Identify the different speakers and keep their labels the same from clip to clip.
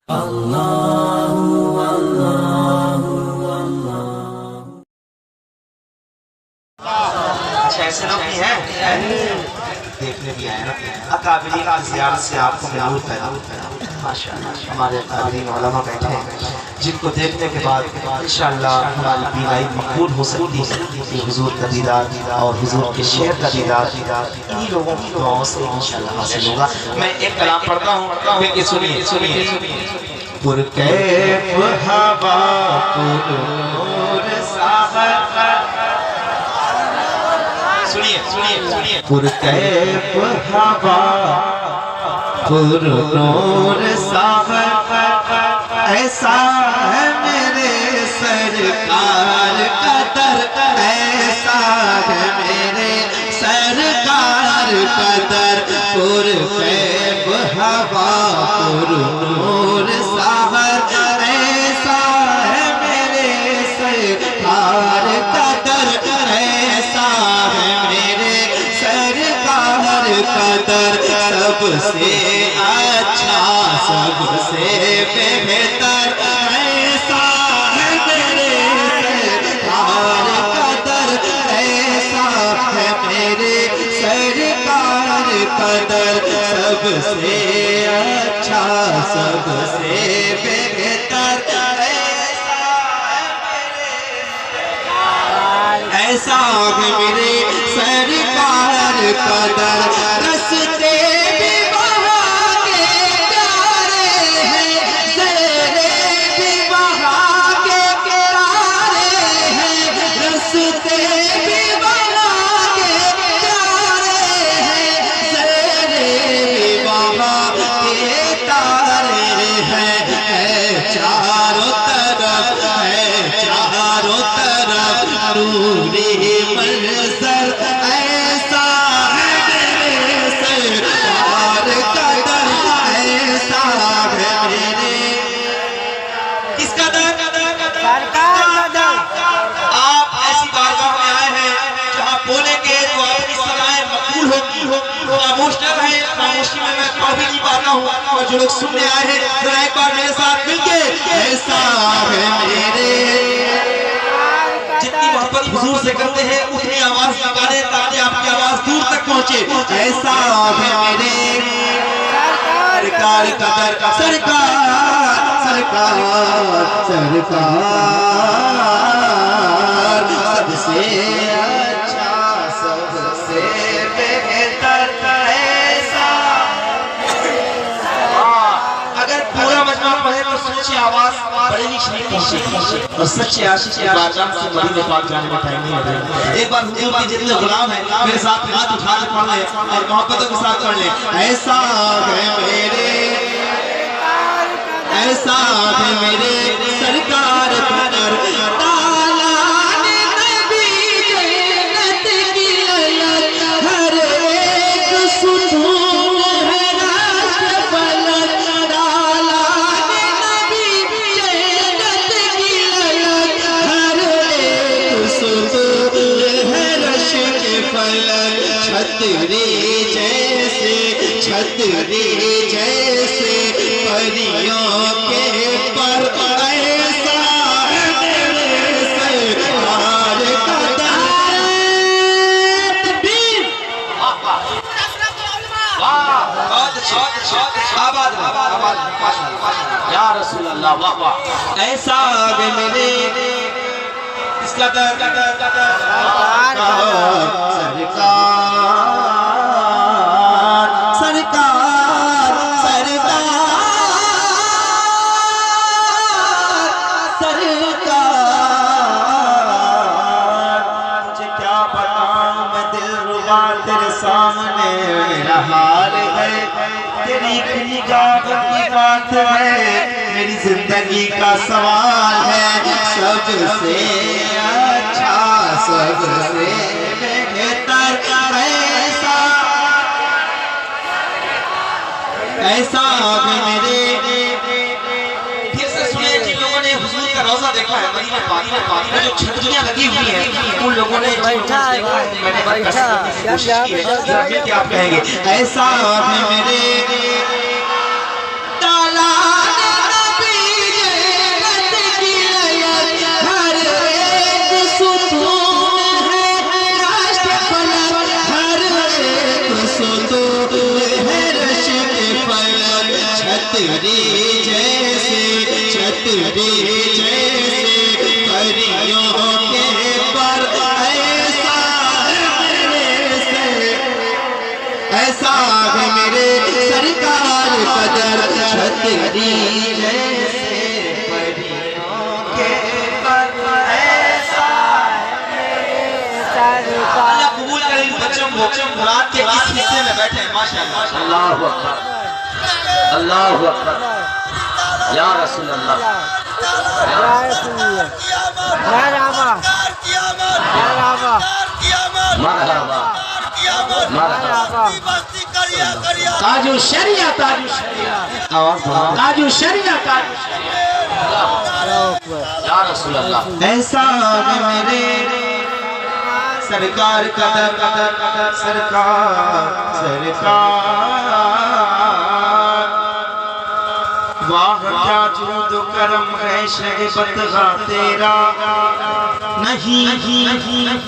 Speaker 1: ऐसे लोग भी हैं देखने भी आए ना अकाबिरीन की ज़ियारत से आपको महबूब पैदा माशाअल्लाह। हमारे अकाबिरीन उलमा बैठे हैं जिनको देखने के बाद इंशाअल्लाह हमारी बीमारी मकबूल हो सकती है कि हुजूर का दीदार और हुजूर के शेर का दीदार इन्हीं लोगों की दुआओं से इंशाअल्लाह हासिल होगा। मैं एक कलाम पढ़ता हूँ, सुनिए सुनिए। पुरकैफ हवा पुरूर साहब, सुनिए सुनिए सुनिए। पुरकैफ हवा पुरूर साहब, ऐसा है मेरे सरकार का दर, ऐसा है मेरे सरकार का दर। पुरकैफ हवा पुरूर साहब, ऐसा है मेरे सरकार का दर, ऐसा है मेरे सरकार का दर। सबसे अच्छा सबसे बेहतर, ऐसा है मेरे सरकार का दर, ऐसा है मेरे सरकार का दर। सबसे अच्छा सबसे बेहतर, ऐसा है मेरे सरकार का दर। रस्ते भी वहाँ के प्यारे हैं, ज़रे भी वहाँ के प्यारे हैं, रस्ते भी वहाँ के प्यारे हैं, ज़रे भी वहाँ के तारे हैं। चारों तरफ है, चारों तरफ नूरी मंज़र, ऐसा है मेरे सरकार का दर, ऐसा है मेरे किसका दर? सरकार का दर। आप ऐसी बारगाह में आए हैं जहाँ बोलेंगे तो आपकी सलाहें मकबूल होगी। खामोश न रहे, खामोशी में मैं पढ़ भी नहीं पाता हूँ, और जो लोग सुनने आए हैं जरा एक बार मेरे साथ मिलके, ऐसा है मेरे। जितनी मोहब्बत हुजूर से करते हैं उतनी आवाज निकालें ताकि आपकी आवाज दूर तक पहुंचे। ऐसा है मेरे सरकार का दर, सरकार सरकार सरकार, सबसे अच्छा सबसे बेहतर, ऐसा। अगर पूरा मजमा पढ़े तो सच्ची आवाज बड़ी शरीफ और सच्चे आशिक की बारगाह से मदीने पाक जाने में टाइम नहीं लगेगा। एक बार हुजूर के जितने गुलाम हैं मेरे साथ हाथ उठा के पढ़ ले और मोहब्बतों के साथ पढ़ ले। ऐसा है मेरे, ऐसा है मेरे सरकार का दर। छतरी जैसे, छतरी जैसे परियों के पर, ऐसा है मेरे सरकार का दर। या रसूल अल्लाह, वाह वाह। ऐसा है मेरे इसका दर, सरकार सरकार सरकार। मुझे क्या बताऊं मैं दिलरुबा, तेरे सामने मेरा हाल है, तेरी निगाह की बात है, मेरी जिंदगी का सवाल है। सबसे अच्छा सबसे बेहतर, ऐसा ऐसा है मेरे। फिर से सुनिए, जिन लोगों ने हुजूर का रोज़ा देखा है मदीना पाक में जो छतरियां लगी हुई हैं, उन लोगों ने बैठा क्या आप कहेंगे? ऐसा है मेरे ताला छतरी जैसे, छतरी जैसे परियों के पर ऐसा है मेरे सरकार कदर, छतरी जैसे परियों के पर ऐसा है
Speaker 2: अल्लाह कबूल करे इन बच्चों को रात के इस हिस्से में बैठे हैं माशाअल्लाह।
Speaker 3: अल्लाहु अकबर, अल्लाहु अकबर, या रसूल अल्लाह, या
Speaker 4: मरहबा मरहबा
Speaker 3: मरहबा मरहबा।
Speaker 1: ताजु शरिया, ताजु शरिया, ताजु शरिया, ताजु शरिया।
Speaker 3: या रसूल अल्लाह,
Speaker 1: ऐसा है मेरे सरकार कदर, कदर कदर सरकार, सरकार। वाह क्या जूद करम है शहबतगा तेरा, नहीं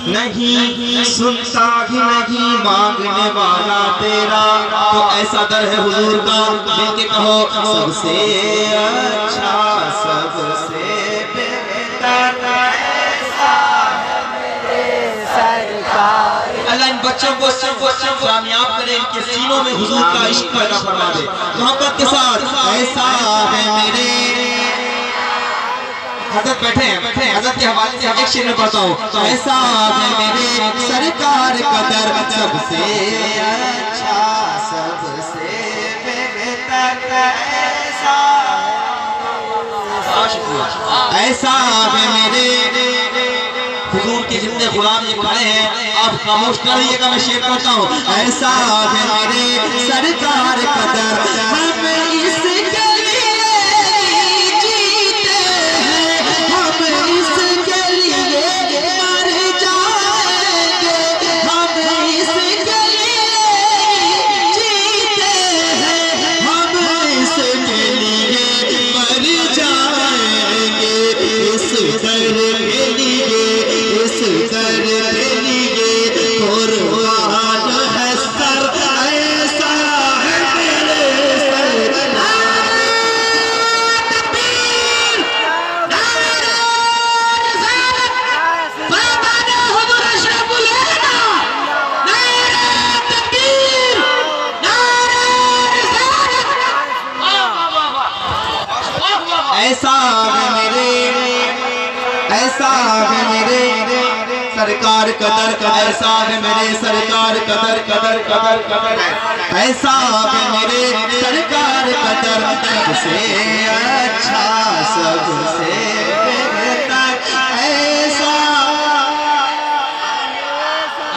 Speaker 1: नहीं सुनता भी नहीं मांगने वाला तेरा। तो ऐसा दर है हुजूर का, मिलके कहो सबसे अच्छा, सबसे बेहतर
Speaker 2: अल्लाह इन बच्चों को कामयाब करे, इनके सीनों में हुजूर का इश्क पैदा फरमा दे मोहब्बत के साथ।
Speaker 1: ऐसा है मेरे
Speaker 2: हजरत बैठे हैं, हजरत के हवाले से एक शेर में पढ़ता हूँ।
Speaker 1: ऐसा है मेरे सरकार कदर, सबसे अच्छा, सबसे बेहतर ऐसा है मेरे
Speaker 2: हुजूर के जितने गुलाम ये खड़े हैं, आप खामोश कर रहिएगा, मैं शेर पढ़ता हूँ।
Speaker 1: ऐसा है मेरे सरकार कदर, हम इसके लिए जीते हैं, हम इसके लिए मर जाएंगे, हम इसके लिए जीते हैं, हम इसके लिए मर जाएंगे। इस दर के लिए, इस दर के लिए कुर्बान है सर, ऐसा है मेरे सरकार। तकबीर, नारे रिसालत, पैगाम हुजूर अशरफुल उलमा, नारे तकबीर, नारे रिसालत। ऐसा है मेरे, ऐसा है मेरे सरकार कदर, ऐसा है मेरे सरकार कदर, कदर कदर कदर ऐसा है मेरे सरकार कदर, सबसे अच्छा, सबसे बेहतर ऐसा,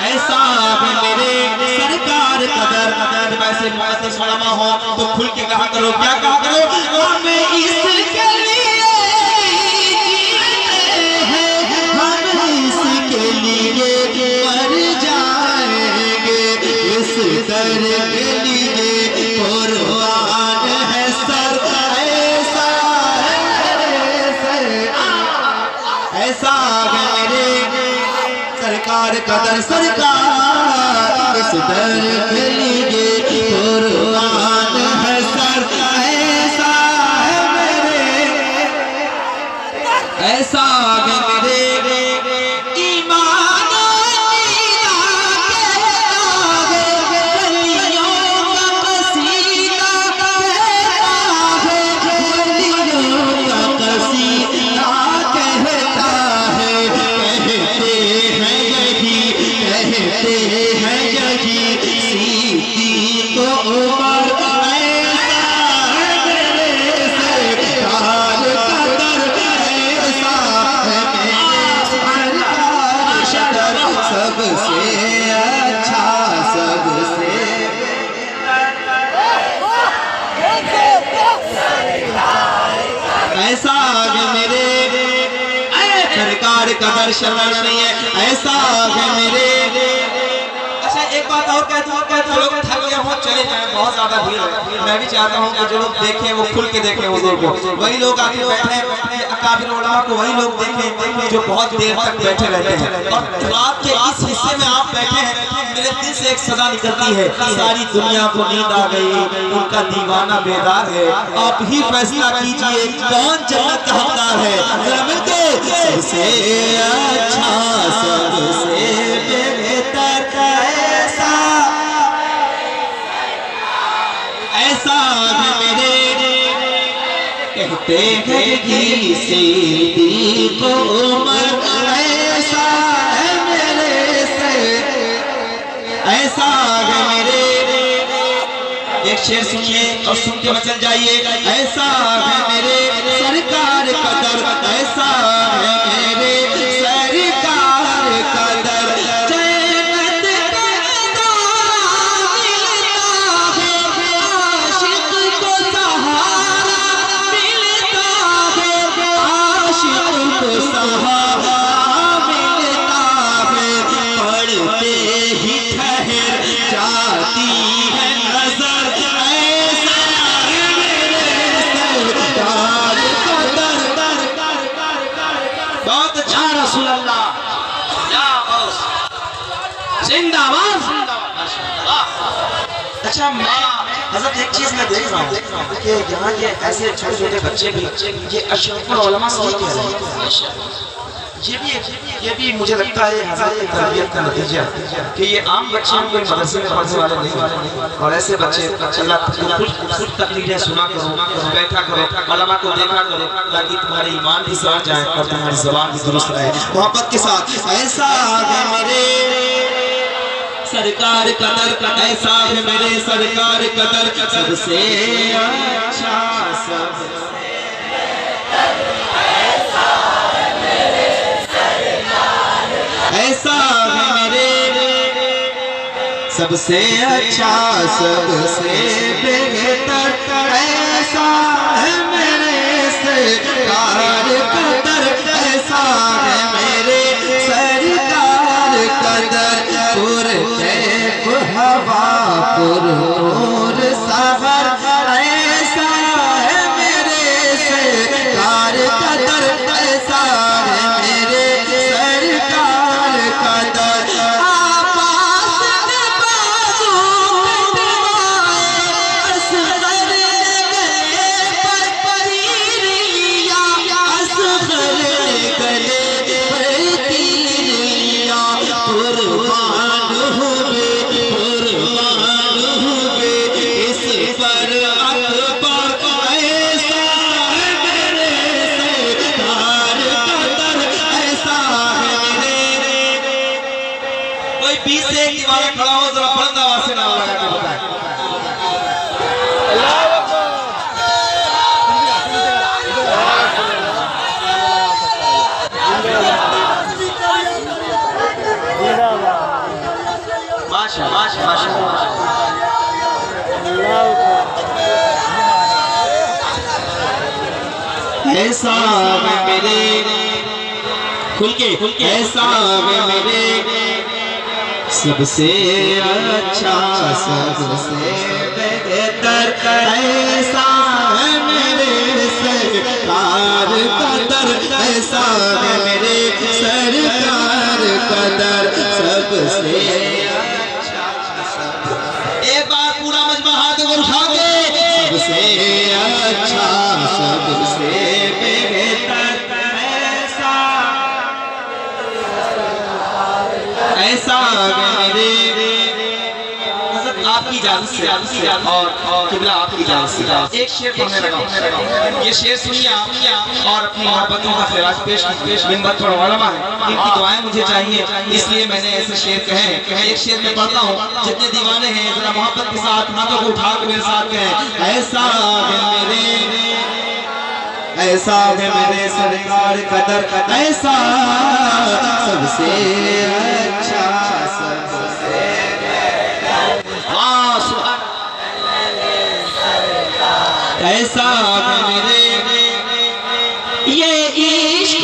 Speaker 1: ऐसा है मेरे सरकार कदर। वैसे मुक़द्दस उलमा हो तो खुल के कहा करो, क्या कहा करो, हमें इसके लिए मर जाएंगे, इस दर के लिए कुर्बान है सर, ऐसा है ऐसा है मेरे सरकार कदर, सरकार इस दर के लिए कुर्बान है सर, ऐसा है मेरे, ऐसा है मेरे ऐसा है मेरे सरकार कदर शर्म नहीं है, ऐसा है मेरे।
Speaker 2: अच्छा एक बात और कहता हूँ, लोग थक गए हो चले जाए, बहुत ज्यादा भीड़ है। मैं भी चाहता हूँ कि जो लोग देखें वो खुल के देखें हुजूर को, वही लोग आके बैठे अकाबिर उलमा को वही लोग देखें जो बहुत देर तक बैठे रहते हैं, और रात के इस हिस्से में आप बैठे हैं, मेरे दिल से एक सदा निकलती है, सारी दुनिया को नींद आ गई, उनका दीवाना बेदार है। आप ही फैसला कीजिए कौन जन्नत का हकदार है। जरा मिलके सबसे अच्छा सबसे बेहतर ऐसा है मेरे कहते हैं कि सिद्दीक़ उमर, ऐसा है मेरे से ऐसा है मेरे। एक शेर सुनिए और सुन के मचल जाइए। ऐसा है मेरे सरकार कदर, ऐसा है मेरे सरकार कदर, जन्नत का मिलता है, आशिक को सहारा मिलता है, आशिक को सहारा मिलता है, पढ़ते ही ठहर जाती है नजर, ऐसा है मेरे सरकार कदर। बहुत अच्छा
Speaker 3: रसूल अल्लाह, या गौस, जिंदाबाद।
Speaker 2: अच्छा, मैं हज़रत एक चीज मैं देख रहा हूँ कि यहाँ के ऐसे छोटे छोटे बच्चे भी ये अशरफुल उलमा से ही कह रहे हैं। ये भी मुझे लगता है हज़रत की तरबियत का नतीजा कि ये आम बच्चे हैं, कोई मदरसे में पढ़ने वाले नहीं, और ऐसे बच्चे अल्लाह खुद तकरीरें सुना करो, बैठा करो, उलमा को देखा करो, ताकि तुम्हारे ईमान भी समझ जाए और तुम्हारी ज़बान भी दुरुस्त रहे मोहब्बत के साथ। ऐसा है मेरे सरकार कदर, ऐसा है मेरे सरकार कदर, सबसे अच्छा ऐसा है मेरे सबसे अच्छा सबसे बेहतर, ऐसा है मेरे सरकार कदर, ऐसा है मेरे सरकार कदर। पुरकैफ हवा पुरनूर सहर, ऐसा है मेरे सरकार कदर, ऐसा है मेरे सरकार कदर। आपास ने बाजू कटवाए, असगर ने गले पर तीर लिया, असगर ने गले पर तीर लिया। कुर्बान हुए इस पर अकबर, ऐसा है मेरे सरकार कदर, ऐसा है मेरे। कोई 20 से एक दीवाना खड़ा हो, जरा बुलंद आवाज से नाम लगा के बताए। माशा माशा माशा ऐसा है मेरे खुल के ऐसा है मेरे सबसे अच्छा सबसे बेहतर, ऐसा है मेरे सरकार कदर, ऐसा है मेरे सरकार कदर, सबसे एक बार पूरा मजमा हाथ को उठा के सबसे अच्छा सबसे बेहतर, ऐसा मेरे आपकी इजाजत से और किबला आपकी इजाजत से एक शेर पढ़ने लगा। ये शेर सुनिए आप और अपनी मोहब्बतों का खिराज पेश मिंबर पर उलमा है, इनकी दुआएं मुझे चाहिए, इसलिए मैंने ऐसे शेर कहे। एक शेर मैं पढ़ता हूँ, जितने दीवाने हैं जरा मोहब्बत के साथ हाथों को उठा के मेरे साथ कहें। ऐसा है मेरे सरकार कदर, ऐसा सबसे अच्छा सबसे ऐसा मेरे ये इश्क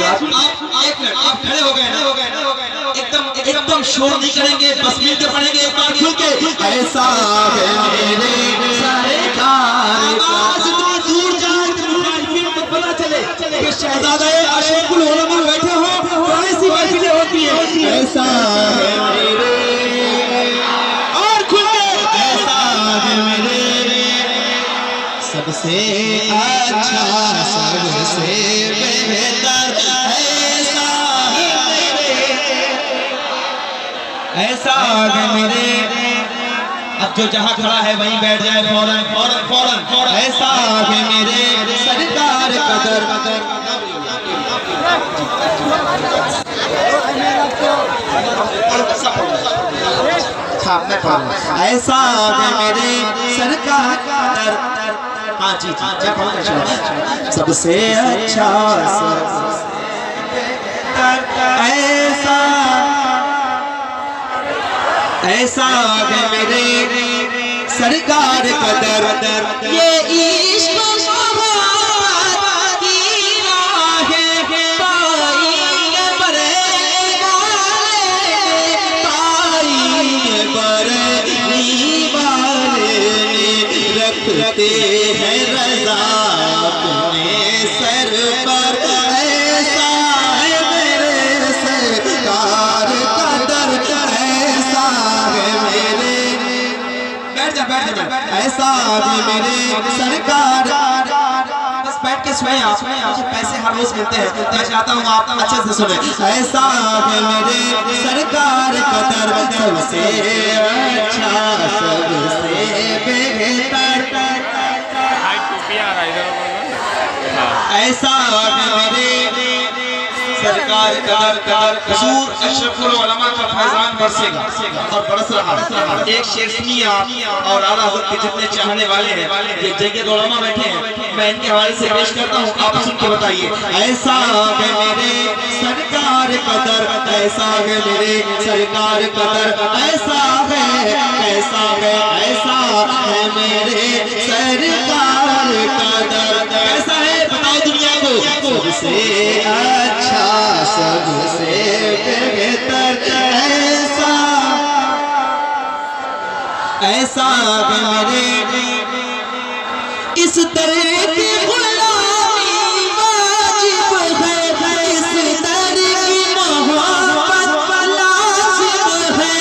Speaker 2: आप एक मिनट, आप खड़े हो गए ना, एकदम शोर नहीं करेंगे, बस मिल के पढ़ेंगे एक बार खुल के।
Speaker 1: ऐसा है मेरे सरकार
Speaker 2: आवाज इतनी दूर जाए कि मुखालिफिन को पता चले कि शहजादा अशरफुल उलमा बैठे हो, तो ऐसी महफिलें होती है।
Speaker 1: ऐसा है मेरे
Speaker 2: और खुल के
Speaker 1: ऐसा है मेरे सबसे अच्छा सबसे बेहतर ऐसा है मेरे ऐसा है मेरे।
Speaker 2: अब जो जहाँ खड़ा है वहीं बैठ जाए फौरन फौरन फौरन।
Speaker 1: ऐसा है मेरे सरकार कदर ऐसा है मेरे सरकार कदर।
Speaker 2: हाँ जी जी मैं पढ़ूंगा।
Speaker 1: सबसे अच्छा ऐसा ऐसा है मेरे सरकार कदर। ये इश्क मोहब्बत की राह पाई बरनी वाले रखते हैं रजा अपने सर पर। ऐसा है मेरे सरकार कदर ऐसा है मेरे
Speaker 2: बैठ जा
Speaker 1: ऐसा है मेरे सरकार।
Speaker 2: बस बैठ के सुने आप, मुझे पैसे हर रोज मिलते हैं, मैं चाहता हूँ आप अच्छे से सुने।
Speaker 1: ऐसा है मेरे सरकार कदर सबसे अच्छा सबसे बेहतर। ऐसा है मेरे
Speaker 2: सरकार कदर हुजूर अशरफुल उलमा का फैजान बरसेगा और बरस रहा है। एक शेर सुनिए आप और आला हज़रत के जितने चाहने वाले हैं, ये जगह उलमा बैठे हैं, मैं इनके हवाले से पेश करता हूँ, आप सुन के बताइए।
Speaker 1: ऐसा है मेरे सरकार कदर ऐसा है मेरे सरकार कदर ऐसा है ऐसा है मेरे सरकार कदर। कैसा है बताओ दुनिया को। सबसे अच्छा सबसे बेहतर ऐसा है मेरे इस तरह की गुलामी वाजिब है इस तरह की मोहब्बत लाजिम है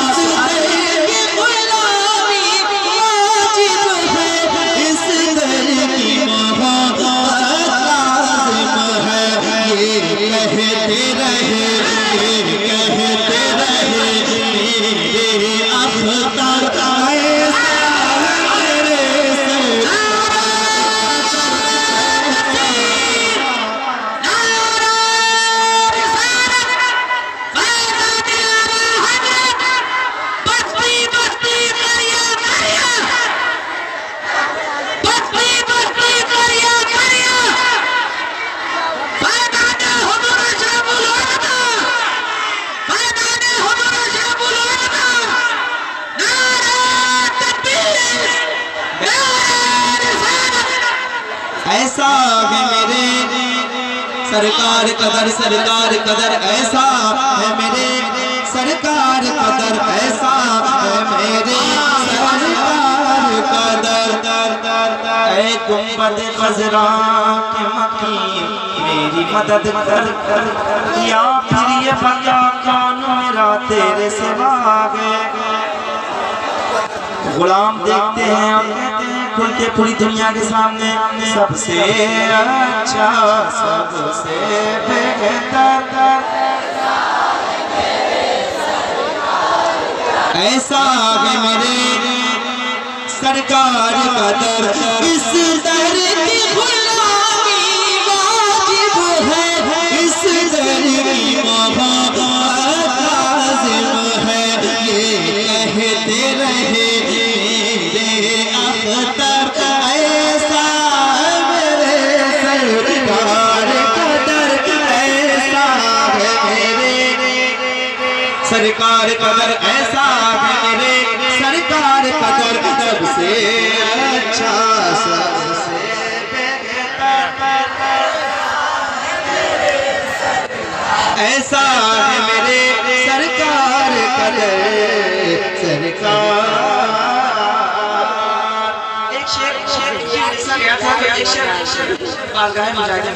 Speaker 1: इस तरह की गुलामी वाजिब है इस तरह की मोहब्बत लाजिम है। ये कहते रहे मेरे अख्तर ऐसा है मेरे सरकार कदर ऐसा है मेरे सरकार कदर ऐसा है मेरे सरकार कदर।
Speaker 2: ऐ गुंबद खज़रा के मकी मेरी मदद कर या फिर ये बता कौन मेरा तेरे सिवा है। गुलाम देखते हैं और कहते हैं खुल के पूरी दुनिया के सामने सबसे अच्छा सबसे बेहतर
Speaker 1: ऐसा है मेरे सरकार कदर। इस दर की गुलामी वाजिब है इस दर की मोहब्बत लाजिम है। ये कहते रहे मेरे अख्तर ऐसा मेरे सरकार कदर ऐसा है मेरे सरकार कदर ऐसा है मेरे सरकार कदर सबसे अच्छा सबसे बेहतर ऐसा है मेरे सरकार कदर सरकार।
Speaker 2: एक शेर गया था कि एक शेर बारगाह मुजाहिद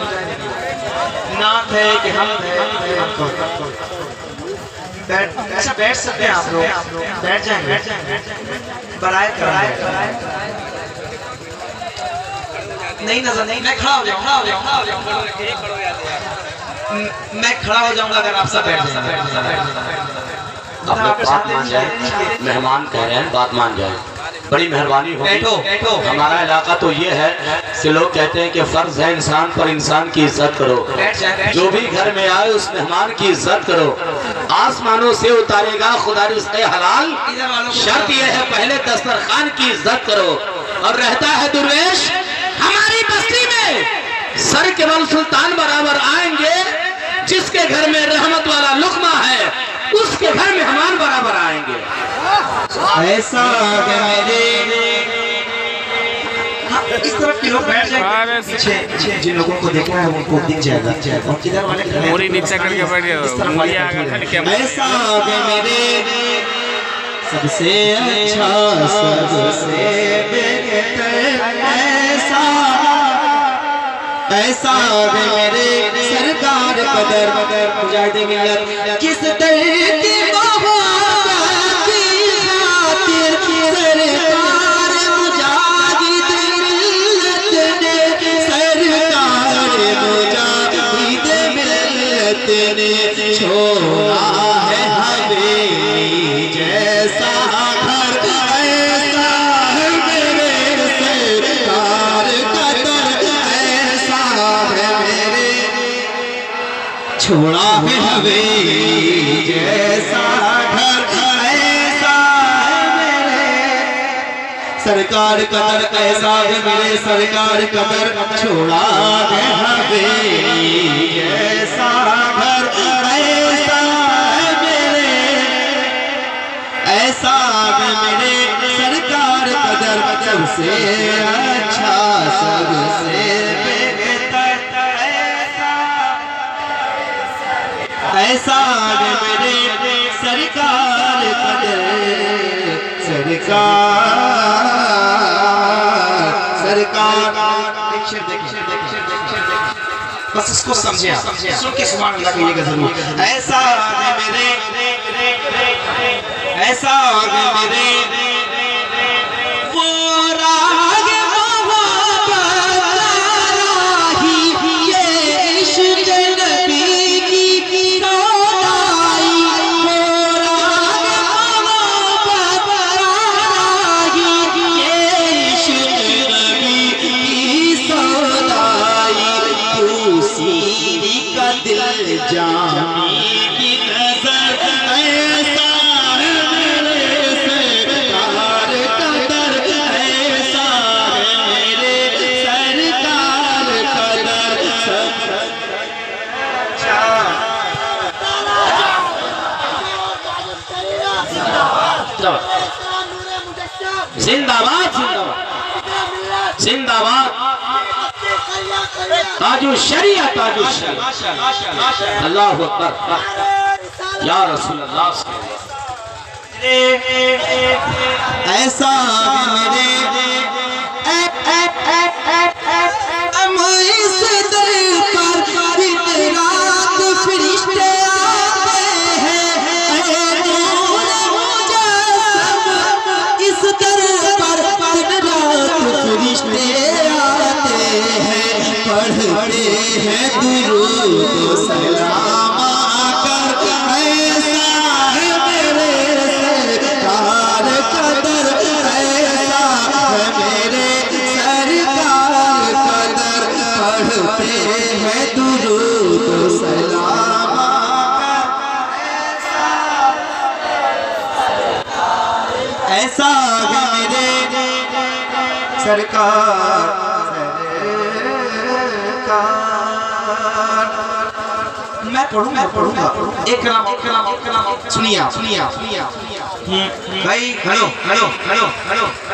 Speaker 2: नात है कि हम अच्छा बैठ सकते हैं आप लोग, बैठ जाएंगे बराए कराए नहीं नजर नहीं। मैं खड़ा हो जाऊंगा मैं खड़ा हो जाऊंगा अगर आप सब बैठ जाएंगे।
Speaker 3: आप लोग बात मान जाए, मेहमान कह रहे हैं बात मान जाए, बड़ी मेहरबानी होगी।
Speaker 2: बैठो।
Speaker 3: हमारा इलाका तो ये है कि लोग कहते हैं कि फर्ज है इंसान पर इंसान की इज्जत करो। जो भी घर में आए उस मेहमान की इज्जत करो। आसमानों से उतारेगा खुदा रिज़्क़ हलाल, शर्त यह है पहले दस्तरखान की इज्जत करो। और रहता है दुर्वेश हमारी बस्ती में सर के बल सुल्तान बराबर आएंगे। जिसके घर में रहमत वाला लुकमा है उसके घर मेहमान बराबर आएंगे।
Speaker 1: ऐसा है मेरे
Speaker 2: इस तरफ के लोग बैठ जाएंगे, पीछे जिन लोगों को देखना है उनको दिख जाएगा। और किधर वाले
Speaker 5: पूरी नीचे करके बैठ गया।
Speaker 1: ऐसा है मेरे सबसे अच्छा सबसे बेहतर ऐसा है मेरे सरकार कदर मुजाहिद मिल्लत किस तरह की मोहब्बत की खातिर सरकार मुजाहिद मिल्लत ने सरकार मुजाहिद मिल्लत ने छोड़ा है हवेली जैसा घर। ऐसा है मेरे सरकार कदर ऐसा है मेरे छोड़ा है हवेली जैसा घर। ऐसा है मेरे सरकार कदर ऐसा है मेरे सरकार कदर छोड़ा है हवेली जैसा घर। ऐसा है मेरे ऐसा है मेरे सरकार कदर सबसे अच्छा सबसे बेहतर ऐसा है मेरे सरकार कदर सरकार।
Speaker 2: बस इसको समझे आप, सुन के सुभान अल्लाह कहिएगा जरूर।
Speaker 1: ऐसा है मेरे ऐसा है मेरे वो राग मोहब्बत राही ये इश्क़ नबी की सौदाई। वो राग मोहब्बत राही ये इश्क़ नबी की सौदाई। दूसरी का दिल जामी की नजर ऐसा है मेरे सरकार कदर ऐसा है मेरे सरकार कदर जिंदाबाद जिंदाबाद जिंदाबाद ताजु शरिया ताजु शरिया। अल्लाह अकबर या रसूल अल्लाह। ऐसा मेरे इस दर पर दिन रात फरिश्ते आते हैं। इस दर पर दिन रात फरिश्ते आते हैं। पढ़ते हैं दुरूद सलाम आकर। ऐसा है मेरे सरकार कदर ऐसा है मेरे सरकार कदर। पढ़ते हैं दुरूद सलाम आकर। ऐसा है मेरे सरकार
Speaker 2: मैं पढ़ूंगा एक कलाम सुनिए भाई। Hello hello hello hello